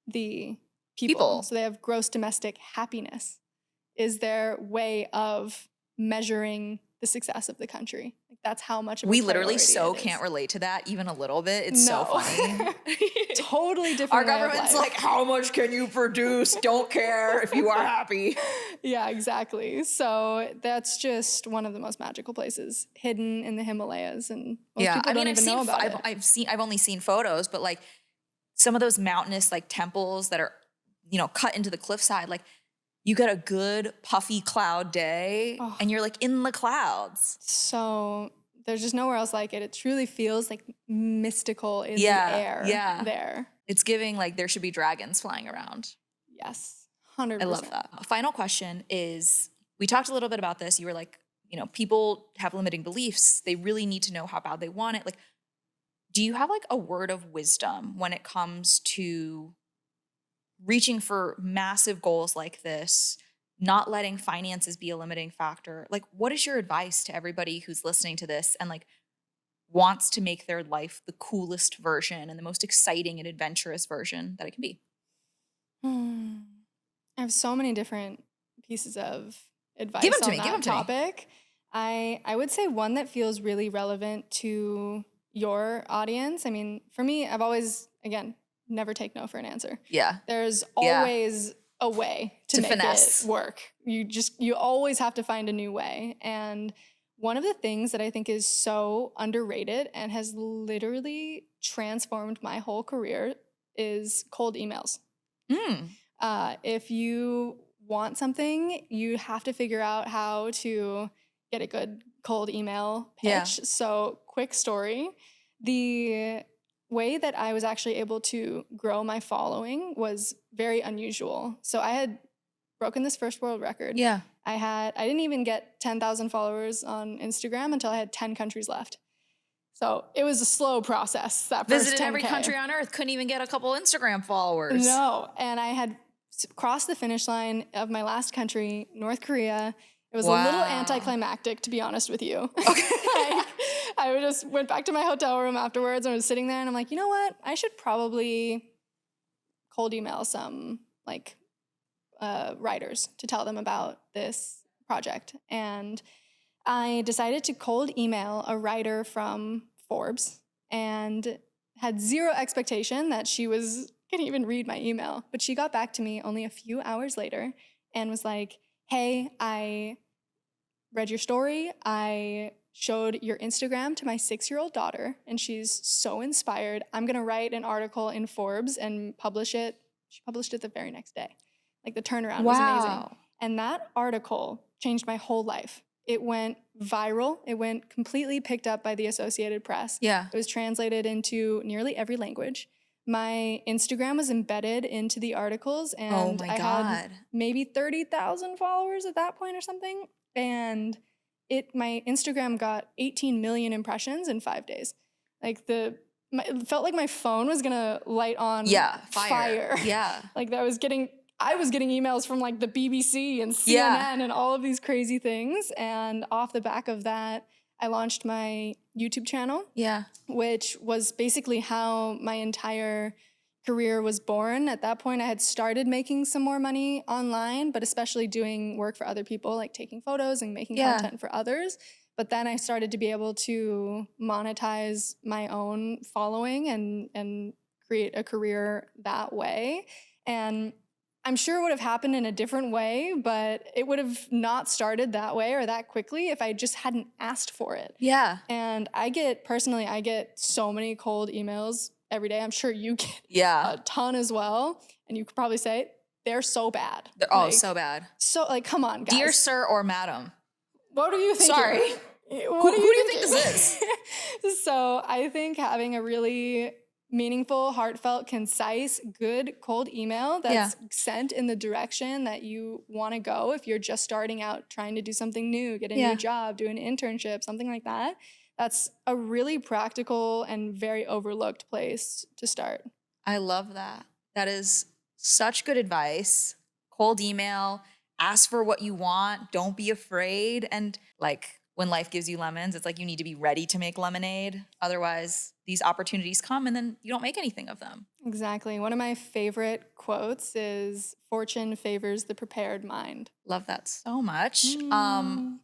[SPEAKER 1] the people. So they have gross domestic happiness is their way of measuring the success of the country. Like that's how much of a
[SPEAKER 2] we literally
[SPEAKER 1] priority it is.
[SPEAKER 2] Can't relate to that even a little bit. It's so funny.
[SPEAKER 1] Totally different.
[SPEAKER 2] Our government's like, how much can you produce? Don't care if you are happy.
[SPEAKER 1] Yeah, exactly. So that's just one of the most magical places hidden in the Himalayas, and most people don't even know about it.
[SPEAKER 2] I've only seen photos, but like some of those mountainous like temples that are, cut into the cliffside, like you get a good puffy cloud day and you're like in the clouds.
[SPEAKER 1] So there's just nowhere else like it. It truly feels like mystical in the air there.
[SPEAKER 2] It's giving like there should be dragons flying around.
[SPEAKER 1] Yes, 100%.
[SPEAKER 2] I love that. Final question is, we talked a little bit about this. You were like, people have limiting beliefs. They really need to know how bad they want it. Like, do you have like a word of wisdom when it comes to reaching for massive goals like this, not letting finances be a limiting factor? Like, what is your advice to everybody who's listening to this and like wants to make their life the coolest version and the most exciting and adventurous version that it can be?
[SPEAKER 1] I have so many different pieces of advice
[SPEAKER 2] give them
[SPEAKER 1] on that topic. I would say one that feels really relevant to your audience. I mean, for me, I've always, again, never take no for an answer.
[SPEAKER 2] Yeah.
[SPEAKER 1] There's always a way to make
[SPEAKER 2] finesse
[SPEAKER 1] it work. You always have to find a new way. And one of the things that I think is so underrated and has literally transformed my whole career is cold emails. If you want something, you have to figure out how to get a good cold email pitch.
[SPEAKER 2] Yeah.
[SPEAKER 1] So quick story. The way that I was actually able to grow my following was very unusual. So I had broken this first world record.
[SPEAKER 2] Yeah.
[SPEAKER 1] I didn't even get 10,000 followers on Instagram until I had 10 countries left. So it was a slow process. That first
[SPEAKER 2] Visited
[SPEAKER 1] 10K.
[SPEAKER 2] every country on earth, couldn't even get a couple Instagram followers.
[SPEAKER 1] No, and I had crossed the finish line of my last country, North Korea. It was a little anticlimactic, to be honest with you. Okay. I just went back to my hotel room afterwards and I was sitting there and I'm like, you know what? I should probably cold email some writers to tell them about this project. And I decided to cold email a writer from Forbes and had zero expectation that she was going to even read my email. But she got back to me only a few hours later and was like, hey, I read your story. I showed your Instagram to my 6-year-old daughter, and she's so inspired. I'm going to write an article in Forbes and publish it. She published it the very next day. Like, the turnaround was amazing. And that article changed my whole life. It went viral. It went completely picked up by the Associated Press.
[SPEAKER 2] Yeah.
[SPEAKER 1] It was translated into nearly every language. My Instagram was embedded into the articles, and I had maybe 30,000 followers at that point or something. And my Instagram got 18 million impressions in 5 days. Like, it felt like my phone was gonna light on fire.
[SPEAKER 2] Yeah.
[SPEAKER 1] Like, I was getting emails from like the BBC and CNN and all of these crazy things. And off the back of that, I launched my YouTube channel. Yeah. Which was basically how my entire career was born. At that point, I had started making some more money online, but especially doing work for other people, like taking photos and making content for others. But then I started to be able to monetize my own following and create a career that way. And I'm sure it would have happened in a different way, but it would have not started that way or that quickly if I just hadn't asked for it. Yeah. And I get so many cold emails every day. I'm sure you get a ton as well. And you could probably say they're so bad.
[SPEAKER 2] They're so bad.
[SPEAKER 1] So, come on, guys.
[SPEAKER 2] Dear sir or madam.
[SPEAKER 1] What are you thinking?
[SPEAKER 2] Sorry. Who do you think this is?
[SPEAKER 1] So I think having a really meaningful, heartfelt, concise, good cold email that's sent in the direction that you want to go if you're just starting out trying to do something new, get a new job, do an internship, something like that. That's a really practical and very overlooked place to start.
[SPEAKER 2] I love that. That is such good advice. Cold email, ask for what you want, don't be afraid. And when life gives you lemons, it's like you need to be ready to make lemonade. Otherwise, these opportunities come and then you don't make anything of them.
[SPEAKER 1] Exactly. One of my favorite quotes is, "Fortune favors the prepared mind."
[SPEAKER 2] Love that so much.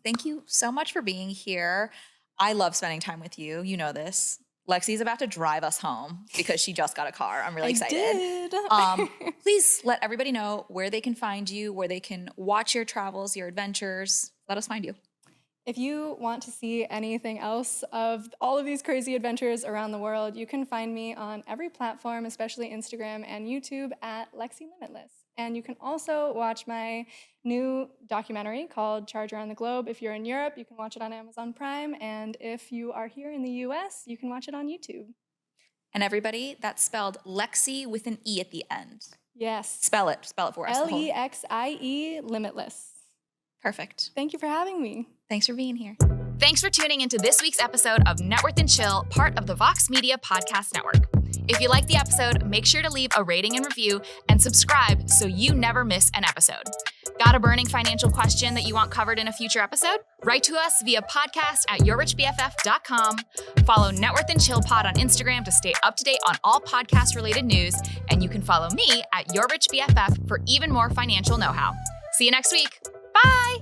[SPEAKER 2] Thank you so much for being here. I love spending time with you. You know this. Lexie's about to drive us home because she just got a car. I'm really excited.
[SPEAKER 1] I did.
[SPEAKER 2] Please let everybody know where they can find you, where they can watch your travels, your adventures. Let us find you.
[SPEAKER 1] If you want to see anything else of all of these crazy adventures around the world, you can find me on every platform, especially Instagram and YouTube, at Lexie Limitless. And you can also watch my new documentary called Charge Around the Globe. If you're in Europe, you can watch it on Amazon Prime. And if you are here in the US, you can watch it on YouTube.
[SPEAKER 2] And everybody, that's spelled Lexie with an E at the end.
[SPEAKER 1] Yes.
[SPEAKER 2] Spell it for us.
[SPEAKER 1] Lexie Limitless.
[SPEAKER 2] Perfect.
[SPEAKER 1] Thank you for having me.
[SPEAKER 2] Thanks for being here. Thanks for tuning into this week's episode of Networth and Chill, part of the Vox Media Podcast Network. If you liked the episode, make sure to leave a rating and review and subscribe so you never miss an episode. Got a burning financial question that you want covered in a future episode? Write to us via podcast@yourrichbff.com. Follow Networth and Chill Pod on Instagram to stay up to date on all podcast-related news. And you can follow me at yourrichbff for even more financial know-how. See you next week. Bye!